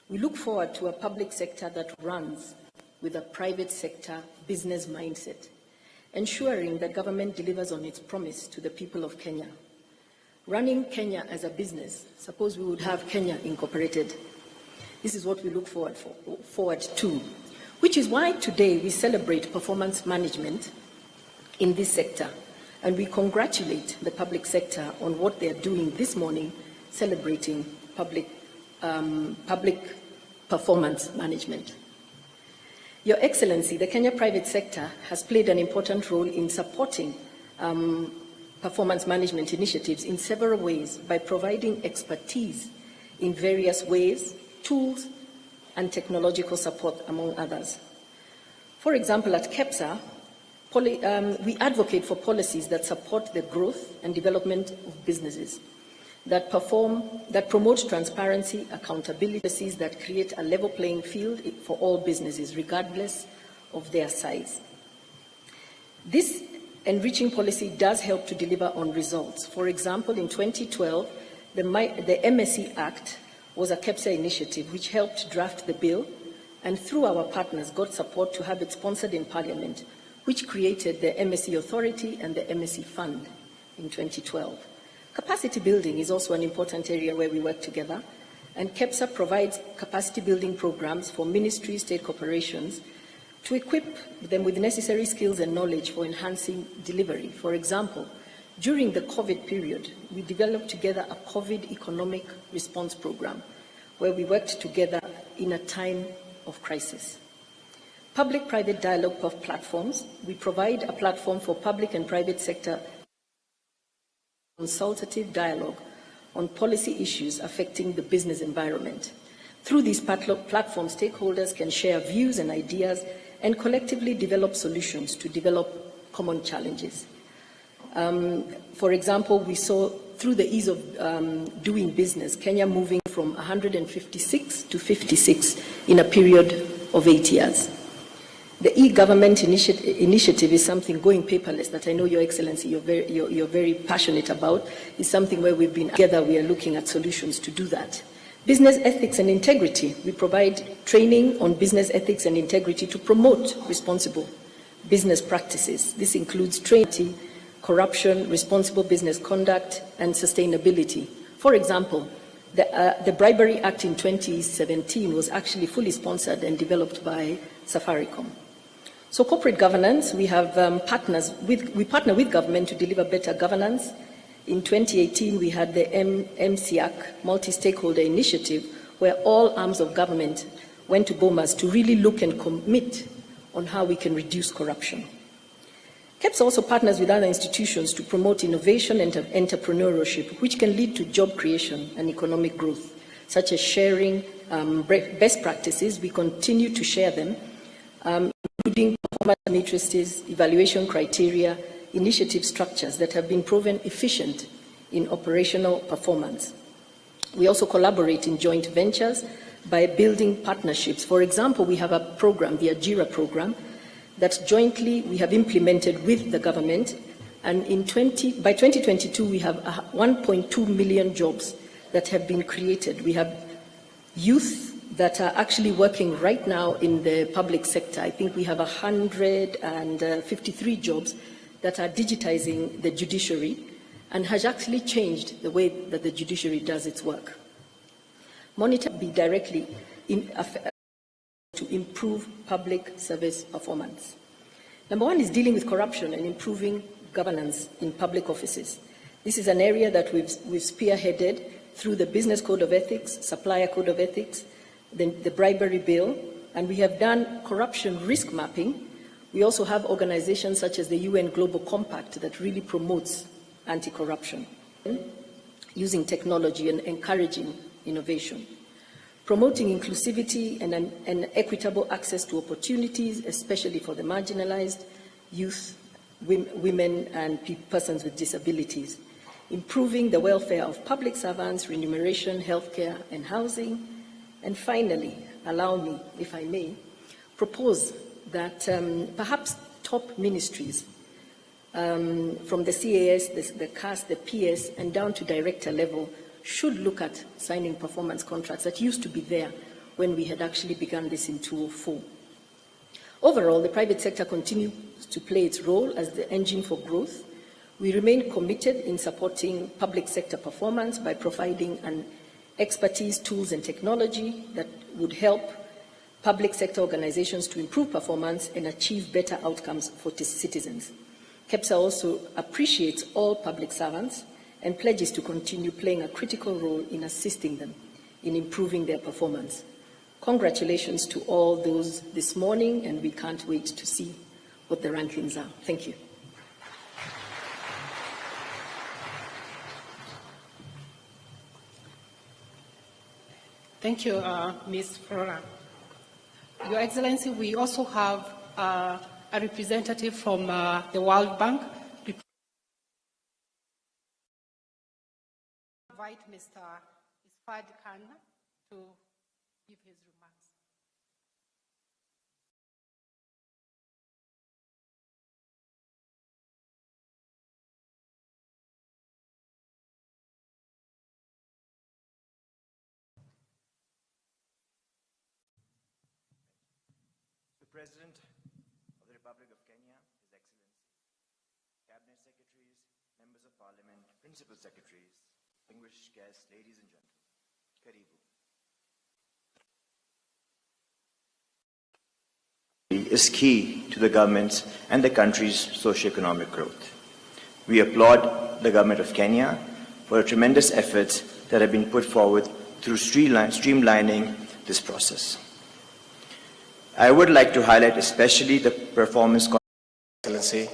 We look forward to a public sector that runs with a private sector business mindset, ensuring that government delivers on its promise to the people of Kenya. Running Kenya as a business, suppose we would have Kenya Incorporated. This is what we look forward to, which is why today we celebrate performance management in this sector, and we congratulate the public sector on what they are doing this morning, celebrating public performance management. Your Excellency, the Kenya private sector has played an important role in supporting performance management initiatives in several ways by providing expertise in various ways, tools, and technological support, among others. For example, at KEPSA, we advocate for policies that support the growth and development of businesses, that promote transparency, accountability, policies that create a level playing field for all businesses, regardless of their size. This enriching policy does help to deliver on results. For example, in 2012, the MSE Act was a KEPSA initiative which helped draft the bill, and through our partners got support to have it sponsored in Parliament, which created the MSE Authority and the MSE Fund in 2012. Capacity building is also an important area where we work together, and KEPSA provides capacity building programs for ministries, state corporations, to equip them with necessary skills and knowledge for enhancing delivery. For example, during the COVID period, we developed together a COVID economic response program where we worked together in a time of crisis. Public-private dialogue of platforms. We provide a platform for public and private sector consultative dialogue on policy issues affecting the business environment. Through these platforms, stakeholders can share views and ideas and collectively develop solutions to develop common challenges. For example, we saw through the ease of doing business, Kenya moving from 156 to 56 in a period of 8 years. The e-government initiative is something, going paperless, that I know, Your Excellency, you're very passionate about. Is something where we've been together, we are looking at solutions to do that. Business ethics and integrity. We provide training on business ethics and integrity to promote responsible business practices. This includes training, corruption, responsible business conduct, and sustainability. For example, the Bribery Act in 2017 was actually fully sponsored and developed by Safaricom. So corporate governance, we have we partner with government to deliver better governance. In 2018, we had the MCAC, Multi-Stakeholder Initiative, where all arms of government went to Bomas to really look and commit on how we can reduce corruption. KEPSA also partners with other institutions to promote innovation and entrepreneurship, which can lead to job creation and economic growth, such as sharing best practices. We continue to share them, including performance matrices, evaluation criteria, initiative structures that have been proven efficient in operational performance. We also collaborate in joint ventures by building partnerships. For example, we have a program, the Ajira program, that jointly we have implemented with the government, and by 2022 we have 1.2 million jobs that have been created. We have youth that are actually working right now in the public sector. I think we have 153 jobs that are digitizing the judiciary and has actually changed the way that the judiciary does its work. Monitor be directly to improve public service performance. Number one is dealing with corruption and improving governance in public offices. This is an area that we've spearheaded through the Business Code of Ethics, Supplier Code of Ethics, the Bribery Bill, and we have done corruption risk mapping. We also have organizations such as the UN Global Compact that really promotes anti-corruption, using technology and encouraging innovation. Promoting inclusivity and equitable access to opportunities, especially for the marginalized, youth, women, and persons with disabilities. Improving the welfare of public servants, remuneration, healthcare, and housing. And finally, allow me, if I may, propose that perhaps top ministries from the CAS, the CAS, the PS, and down to director level should look at signing performance contracts that used to be there when we had actually begun this in 2004. Overall, the private sector continues to play its role as the engine for growth. We remain committed in supporting public sector performance by providing an expertise, tools, and technology that would help public sector organizations to improve performance and achieve better outcomes for citizens. KEPSA also appreciates all public servants and pledges to continue playing a critical role in assisting them in improving their performance. Congratulations to all those this morning, and we can't wait to see what the rankings are. Thank you. Thank you, Ms. Flora. Your Excellency, we also have a representative from the World Bank. I invite Mr. Isfad Khan to give his remarks. The President of the Republic of Kenya, His Excellency, Cabinet Secretaries, Members of Parliament, Principal Secretaries, distinguished guests, ladies and gentlemen, Karibu. Is key to the government's and the country's socio-economic growth. We applaud the government of Kenya for the tremendous efforts that have been put forward through streamlining this process. I would like to highlight especially the performance. Excellency,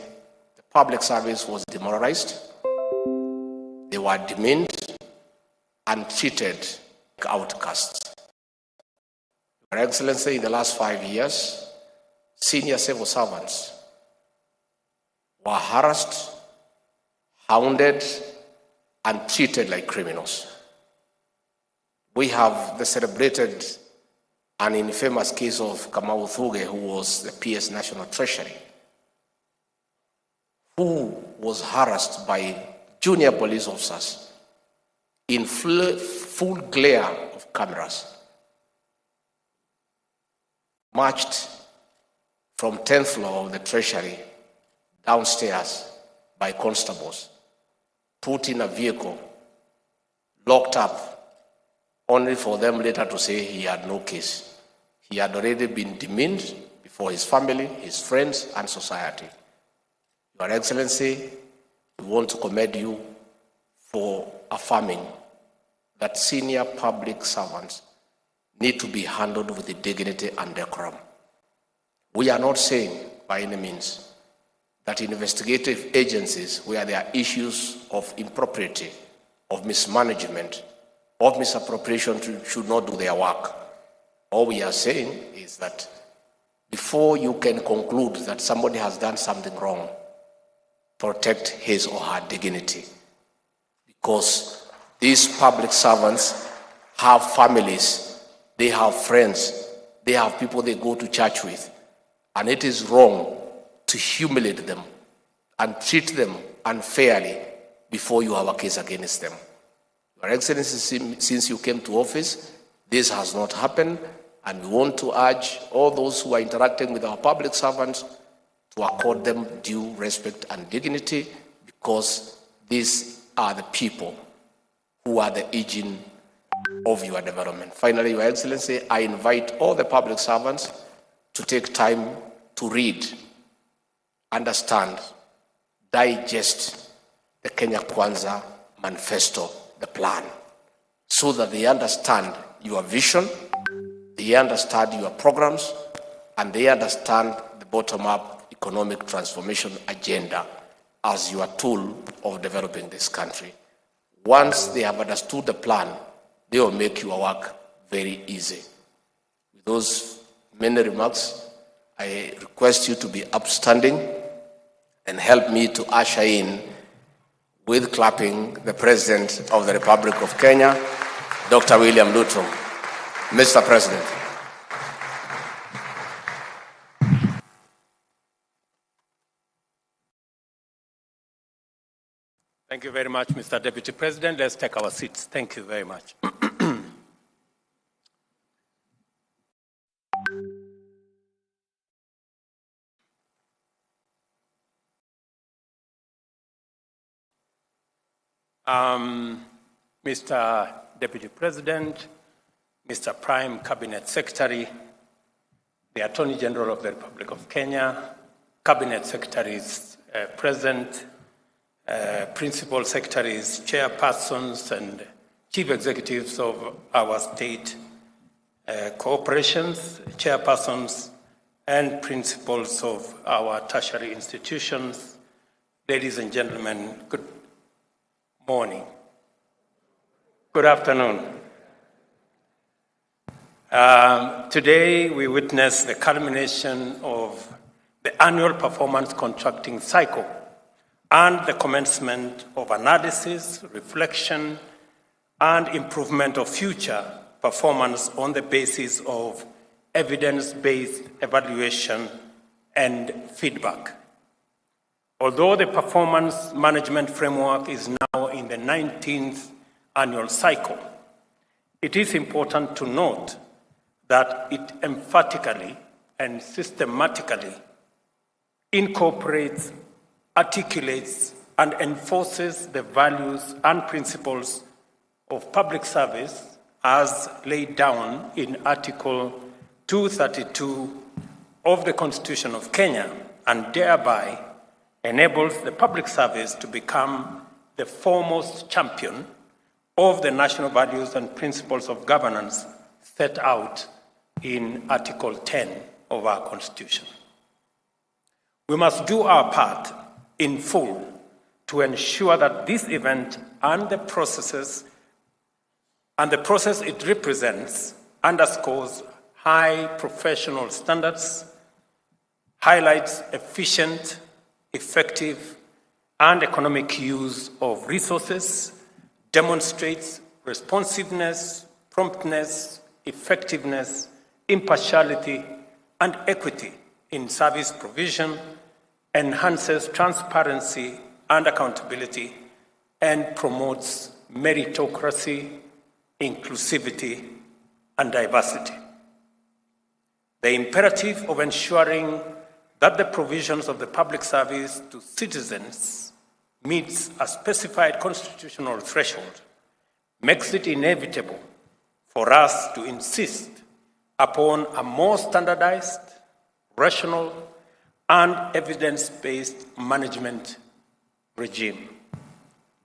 the public service was demoralized. They were demeaned and treated like outcasts. Your Excellency, in the last 5 years, senior civil servants were harassed, hounded, and treated like criminals. We have the celebrated and infamous case of Kamau Thuge, who was the PS National Treasury, who was harassed by junior police officers in full glare of cameras, marched from 10th floor of the Treasury downstairs by constables, put in a vehicle, locked up, only for them later to say he had no case. He had already been demeaned before his family, his friends, and society. Your Excellency, we want to commend you for affirming that senior public servants need to be handled with the dignity and decorum. We are not saying by any means that investigative agencies where there are issues of impropriety, of mismanagement, of misappropriation should not do their work. All we are saying is that before you can conclude that somebody has done something wrong, protect his or her dignity. Because these public servants have families, they have friends, they have people they go to church with, and it is wrong to humiliate them and treat them unfairly before you have a case against them. Your Excellency, since you came to office, this has not happened, and we want to urge all those who are interacting with our public servants to accord them due respect and dignity, because these are the people who are the engine of your development. Finally, Your Excellency, I invite all the public servants to take time to read, understand, digest the Kenya Kwanza manifesto, the plan, so that they understand your vision, they understand your programs, and they understand the bottom-up economic transformation agenda as your tool of developing this country. Once they have understood the plan, they will make your work very easy. With those many remarks, I request you to be upstanding and help me to usher in, with clapping, the President of the Republic of Kenya, Dr. William Ruto. Mr. President. Thank you very much, Mr. Deputy President. Let's take our seats. Thank you very much. Mr. Deputy President, Mr. Prime Cabinet Secretary, the Attorney General of the Republic of Kenya, Cabinet Secretaries present, Principal Secretaries, Chairpersons, and Chief Executives of our state corporations, Chairpersons, and Principals of our tertiary institutions. Ladies and gentlemen, good morning. Good afternoon. Today we witness the culmination of the annual performance contracting cycle and the commencement of analysis, reflection, and improvement of future performance on the basis of evidence-based evaluation and feedback. Although the performance management framework is now in the 19th annual cycle, it is important to note that it emphatically and systematically incorporates, articulates, and enforces the values and principles of public service as laid down in Article 232 of the Constitution of Kenya, and thereby enables the public service to become the foremost champion of the national values and principles of governance set out in Article 10 of our Constitution. We must do our part in full to ensure that this event and the process it represents underscores high professional standards, highlights efficient, effective, and economic use of resources, demonstrates responsiveness, promptness, effectiveness, impartiality, and equity in service provision, enhances transparency and accountability, and promotes meritocracy, inclusivity, and diversity. The imperative of ensuring that the provisions of the public service to citizens meets a specified constitutional threshold makes it inevitable for us to insist upon a more standardized, rational, and evidence-based management regime.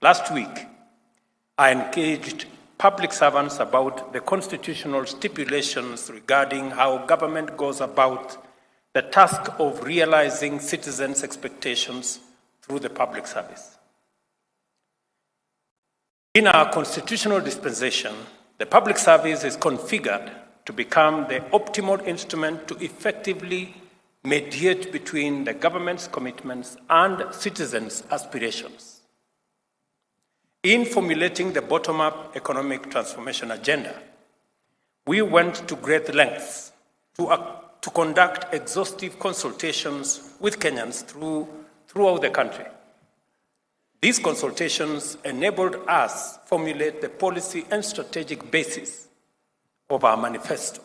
Last week, I engaged public servants about the constitutional stipulations regarding how government goes about the task of realizing citizens' expectations through the public service. In our constitutional dispensation, the public service is configured to become the optimal instrument to effectively mediate between the government's commitments and citizens' aspirations. In formulating the bottom-up economic transformation agenda, we went to great lengths to conduct exhaustive consultations with Kenyans throughout the country. These consultations enabled us to formulate the policy and strategic basis of our manifesto,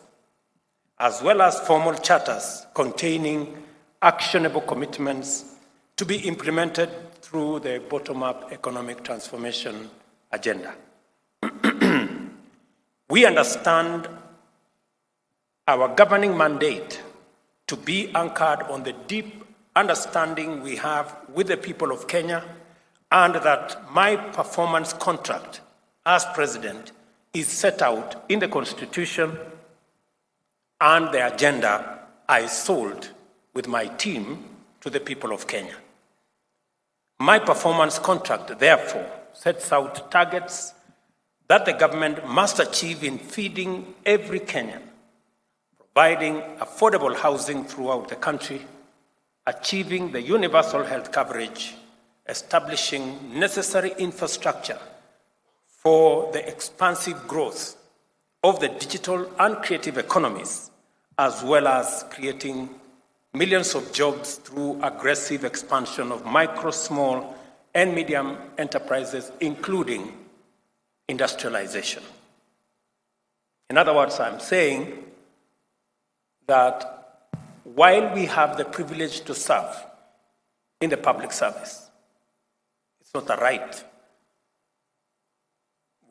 as well as formal charters containing actionable commitments to be implemented through the bottom-up economic transformation agenda. We understand our governing mandate to be anchored on the deep understanding we have with the people of Kenya, and that my performance contract as president is set out in the Constitution and the agenda I sold with my team to the people of Kenya. My performance contract, therefore, sets out targets that the government must achieve in feeding every Kenyan, providing affordable housing throughout the country, achieving the universal health coverage, establishing necessary infrastructure for the expansive growth of the digital and creative economies, as well as creating millions of jobs through aggressive expansion of micro, small, and medium enterprises, including industrialization. In other words, I'm saying that while we have the privilege to serve in the public service, it's not a right,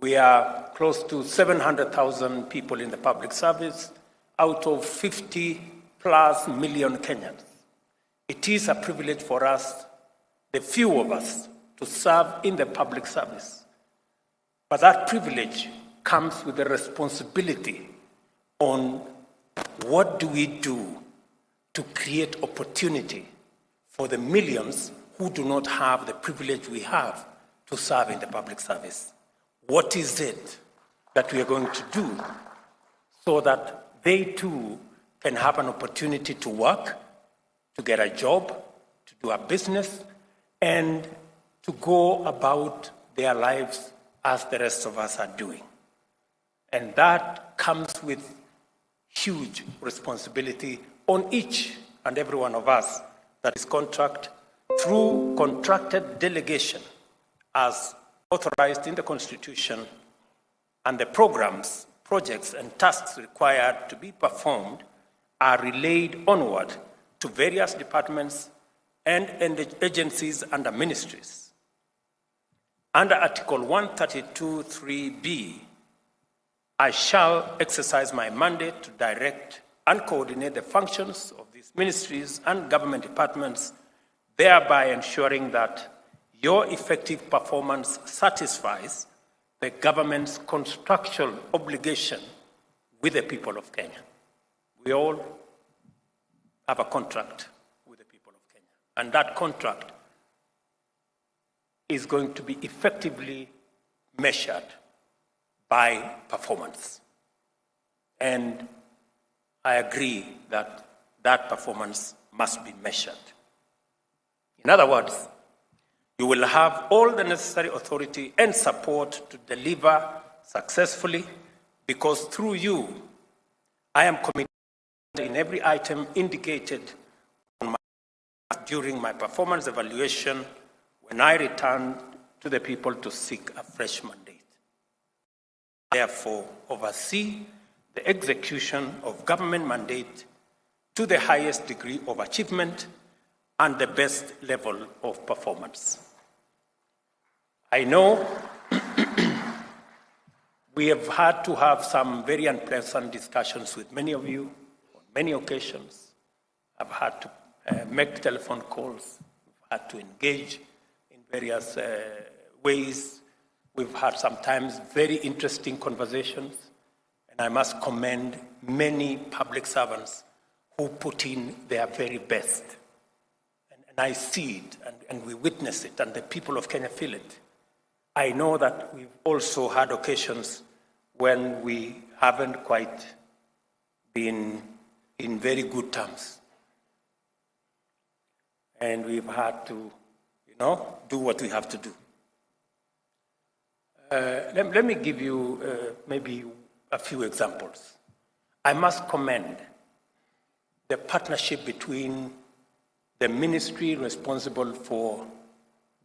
We are close to 700,000 people in the public service out of 50+ million Kenyans. It is a privilege for us, the few of us, to serve in the public service. But that privilege comes with a responsibility on what do we do to create opportunity for the millions who do not have the privilege we have to serve in the public service. What is it that we are going to do so that they too can have an opportunity to work, to get a job, to do a business, and to go about their lives as the rest of us are doing? And that comes with huge responsibility on each and every one of us that is contract through contracted delegation as authorized in the Constitution, and the programs, projects, and tasks required to be performed are relayed onward to various departments and agencies under ministries. Under Article 132(3)(b), I shall exercise my mandate to direct and coordinate the functions of these ministries and government departments, thereby ensuring that your effective performance satisfies the government's contractual obligation with the people of Kenya. We all have a contract with the people of Kenya, and that contract is going to be effectively measured by performance. And I agree that that performance must be measured. In other words, you will have all the necessary authority and support to deliver successfully, because through you, I am committed in every item indicated during my performance evaluation when I return to the people to seek a fresh mandate. Therefore, oversee the execution of government mandate to the highest degree of achievement and the best level of performance. I know we have had to have some very unpleasant discussions with many of you on many occasions. I've had to make telephone calls, we've had to engage in various ways. We've had sometimes very interesting conversations, and I must commend many public servants who put in their very best. And I see it, and we witness it, and the people of Kenya feel it. I know that we've also had occasions when we haven't quite been in very good terms. And we've had to, do what we have to do. Let me give you maybe a few examples. I must commend the partnership between the ministry responsible for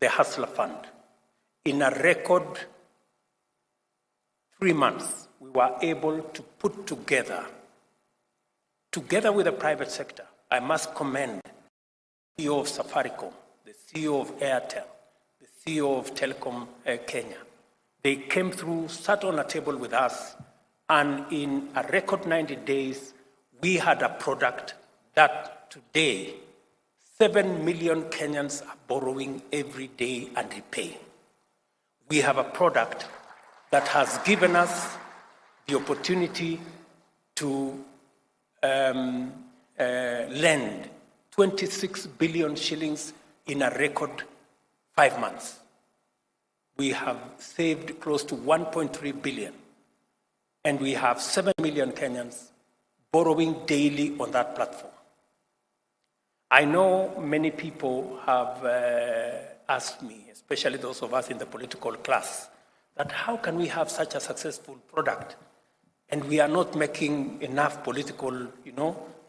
the Hustler Fund. In a record 3 months, we were able to put together with the private sector. I must commend the CEO of Safaricom, the CEO of Airtel, the CEO of Telecom Kenya. They came through, sat on a table with us, and in a record 90 days, we had a product that today 7 million Kenyans are borrowing every day and repaying. We have a product that has given us the opportunity to lend 26 billion shillings in a record 5 months. We have saved close to 1.3 billion, and we have 7 million Kenyans borrowing daily on that platform. I know many people have asked me, especially those of us in the political class, that how can we have such a successful product and we are not making enough political,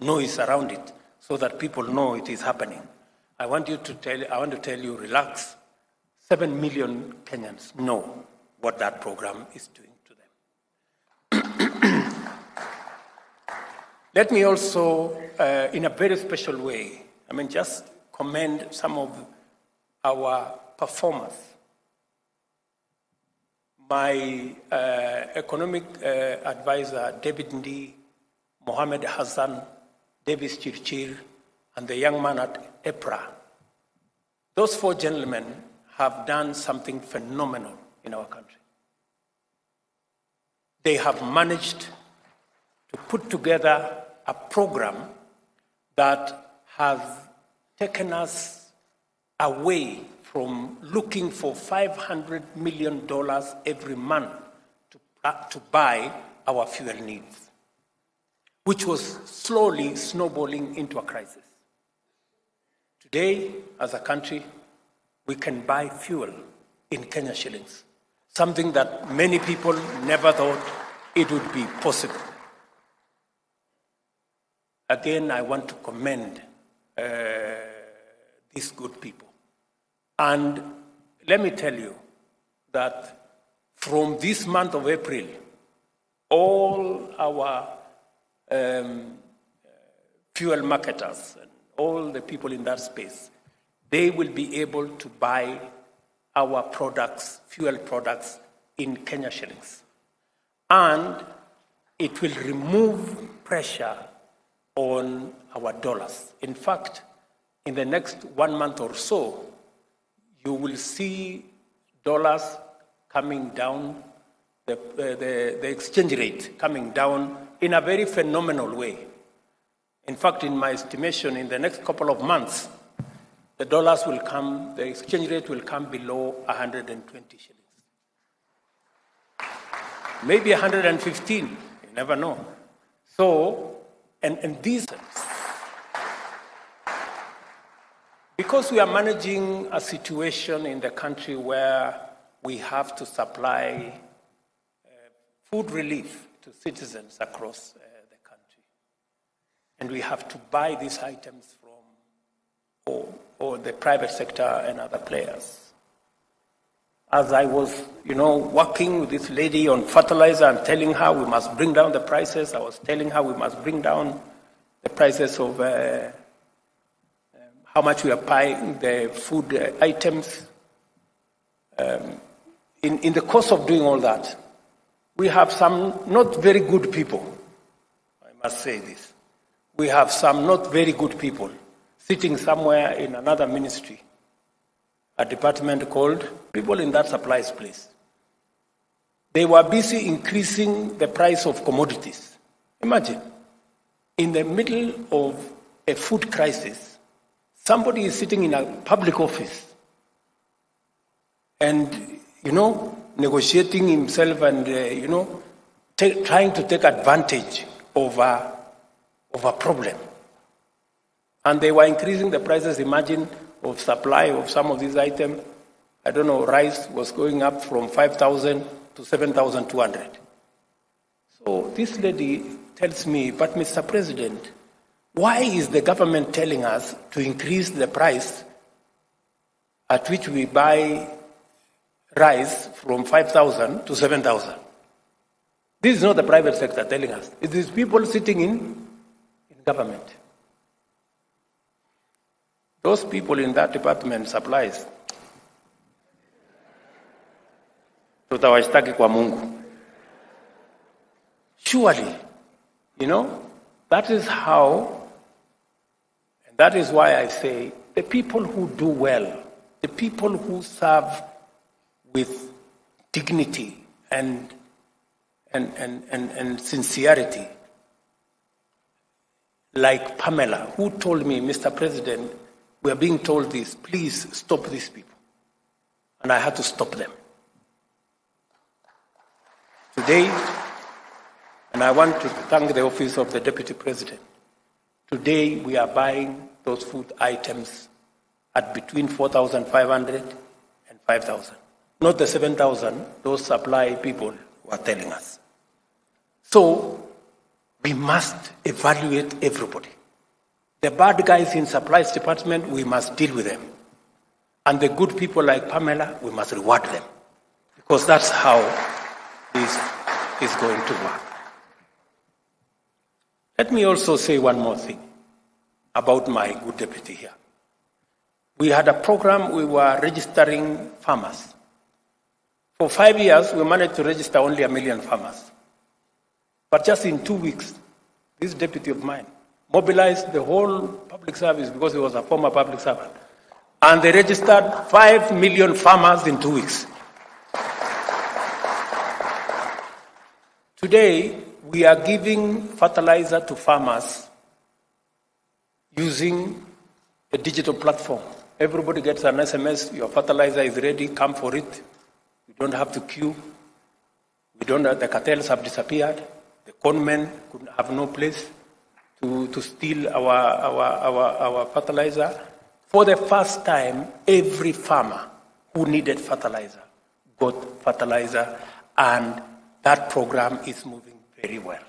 noise around it so that people know it is happening. I want to tell you, relax. 7 million Kenyans know what that program is doing to them. Let me also, in a very special way, just commend some of our performers. my economic advisor, David Ndi, Mohammed Hassan, Davis Chirchir, and the young man at EPRA, those 4 gentlemen have done something phenomenal in our country. They have managed to put together a program that has taken us away from looking for $500 million every month to buy our fuel needs, which was slowly snowballing into a crisis. Today, as a country, we can buy fuel in Kenya shillings, something that many people never thought it would be possible. Again, I want to commend these good people. And let me tell you that from this month of April, all our fuel marketers and all the people in that space, they will be able to buy our products, fuel products, in Kenya shillings. And it will remove pressure on our dollars. In fact, in the next 1 month or so, you will see dollars coming down, the exchange rate coming down in a very phenomenal way. In fact, in my estimation, in the next couple of months, the dollars will come, the exchange rate will come below 120 shillings. Maybe 115, you never know. So, and these, because we are managing a situation in the country where we have to supply food relief to citizens across the country, and we have to buy these items from or the private sector and other players. As I was, working with this lady on fertilizer and telling her we must bring down the prices, I was telling her we must bring down the prices of how much we are buying the food items. In the course of doing all that, we have some not very good people, I must say this. We have some not very good people sitting somewhere in another ministry, a department called people in that supplies place. They were busy increasing the price of commodities. Imagine, in the middle of a food crisis, somebody is sitting in a public office and, negotiating himself and, trying to take advantage of a problem. And they were increasing the prices, imagine, of supply of some of these items. I don't know, rice was going up from 5,000 to 7,200. So this lady tells me, but Mr. President, why is the government telling us to increase the price at which we buy rice from 5,000 to 7,000? This is not the private sector telling us. It is people sitting in government. Those people in that department supplies. Tutawashtaki kwa Mungu. Surely, that is how, and that is why I say the people who do well, the people who serve with dignity and sincerity, like Pamela, who told me, Mr. President, we are being told this, please stop these people. And I had to stop them. Today, and I want to thank the office of the Deputy President, today we are buying those food items at between 4,500 and 5,000. Not the 7,000 those supply people were telling us. So, we must evaluate everybody. The bad guys in supplies department, we must deal with them. And the good people like Pamela, we must reward them. Because that's how this is going to work. Let me also say one more thing about my good deputy here. We had a program, we were registering farmers. For 5 years, we managed to register only 1 million farmers. But just in 2 weeks, this deputy of mine mobilized the whole public service because he was a former public servant. And they registered 5 million farmers in 2 weeks. Today, we are giving fertilizer to farmers using a digital platform. Everybody gets an SMS, your fertilizer is ready, come for it. You don't have to queue. The cartels have disappeared. The conmen could have no place to steal our fertilizer. For the first time, every farmer who needed fertilizer got fertilizer, and that program is moving very well.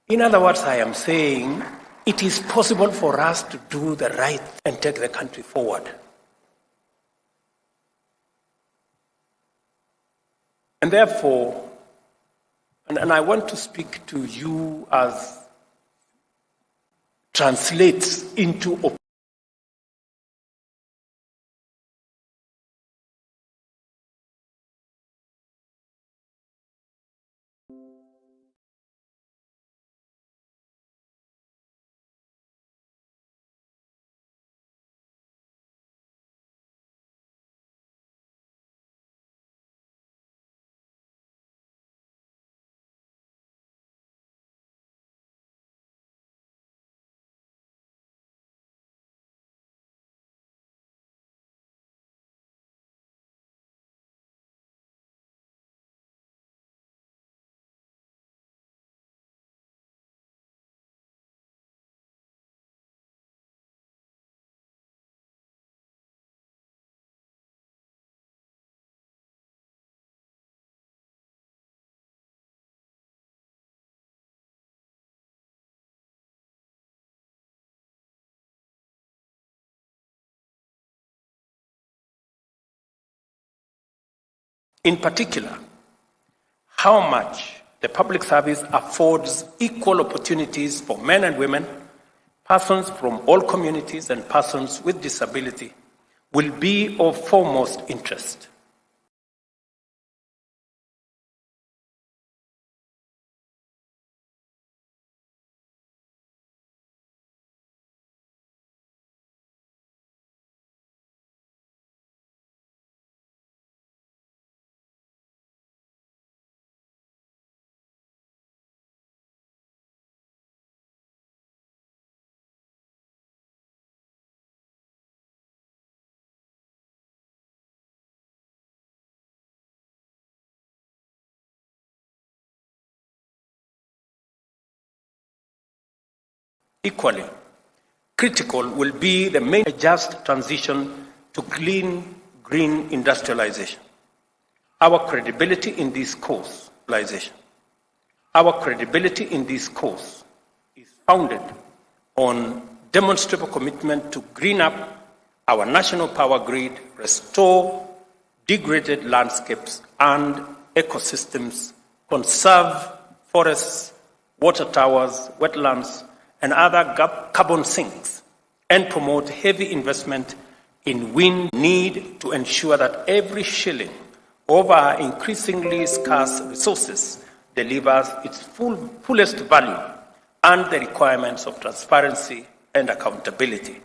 In other words, I am saying it is possible for us to do the right and take the country forward. And therefore, and I want to speak to you as translates into in particular, how much the public service affords equal opportunities for men and women, persons from all communities, and persons with disability will be of foremost interest. Equally, critical will be the main just transition to clean, green industrialization. Our credibility in this course, is founded on demonstrable commitment to green up our national power grid, restore degraded landscapes and ecosystems, conserve forests, water towers, wetlands, and other carbon sinks, and promote heavy investment in wind. Need to ensure that every shilling of our increasingly scarce resources delivers its fullest value and the requirements of transparency and accountability.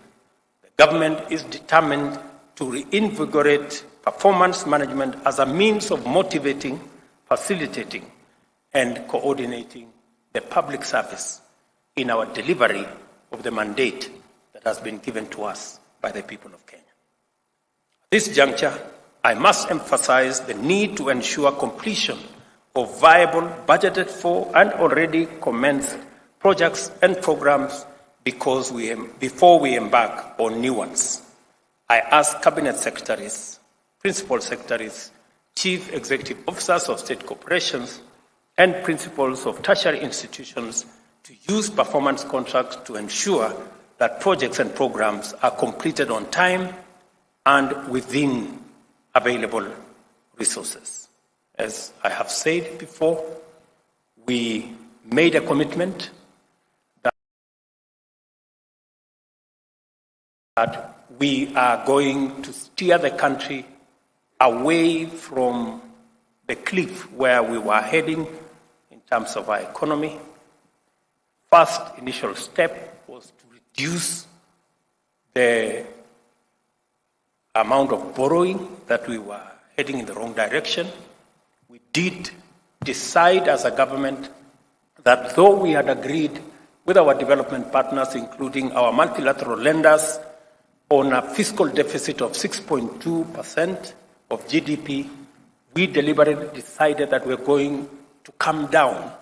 The government is determined to reinvigorate performance management as a means of motivating, facilitating, and coordinating the public service in our delivery of the mandate that has been given to us by the people of Kenya. At this juncture, I must emphasize the need to ensure completion of viable, budgeted for, and already commenced projects and programs before we embark on new ones. I ask Cabinet Secretaries, Principal Secretaries, Chief Executive Officers of state corporations, and principals of tertiary institutions to use performance contracts to ensure that projects and programs are completed on time and within available resources. As I have said before, we made a commitment that we are going to steer the country away from the cliff where we were heading in terms of our economy. First initial step was to reduce the amount of borrowing that we were heading in the wrong direction. We did decide as a government that though we had agreed with our development partners, including our multilateral lenders, on a fiscal deficit of 6.2% of GDP, we deliberately decided that we're going to come down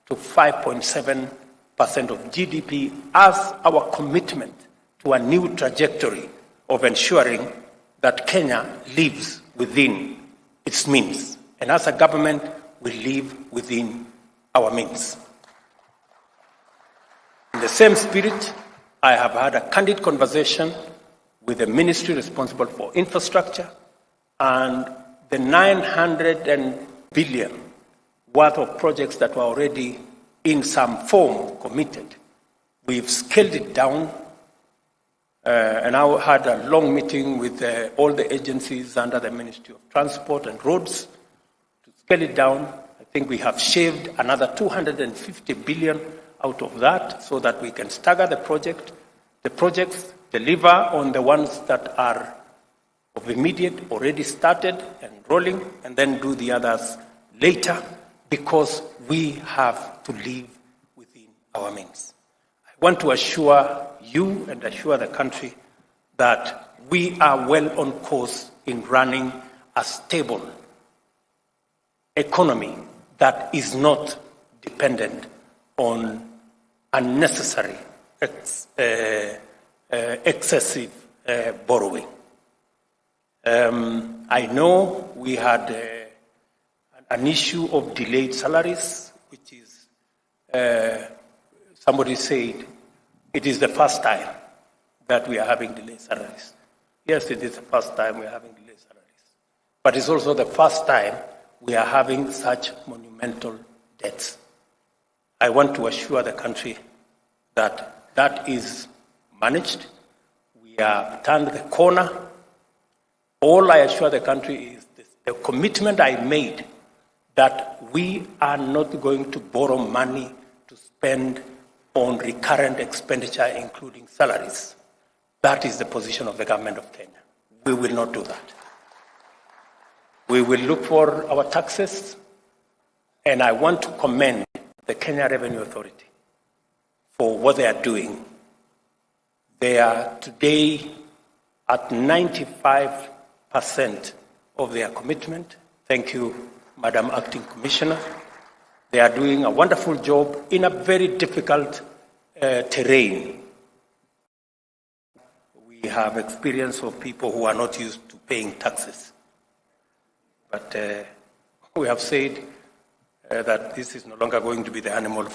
to 5.7% of GDP as our commitment to a new trajectory of ensuring that Kenya lives within its means. And as a government, we live within our means. In the same spirit, I have had a candid conversation with the ministry responsible for infrastructure, and the 900 billion worth of projects that were already in some form committed. We've scaled it down, and I had a long meeting with all the agencies under the Ministry of Transport and Roads to scale it down. I think we have shaved another 250 billion out of that so that we can stagger the projects, deliver on the ones that are of immediate, already started and rolling, and then do the others later, because we have to live within our means. I want to assure you and assure the country that we are well on course in running a stable economy that is not dependent on unnecessary, excessive borrowing. I know we had an issue of delayed salaries, which is, somebody said, it is the first time that we are having delayed salaries. Yes, it is the first time we are having delayed salaries. But it's also the first time we are having such monumental debts. I want to assure the country that that is managed. We have turned the corner. All I assure the country is this, the commitment I made that we are not going to borrow money to spend on recurrent expenditure, including salaries. That is the position of the government of Kenya. We will not do that. We will look for our taxes, and I want to commend the Kenya Revenue Authority for what they are doing. They are today at 95% of their commitment. Thank you, Madam Acting Commissioner. They are doing a wonderful job in a very difficult terrain. We have experience of people who are not used to paying taxes. But we have said that this is no longer going to be the animal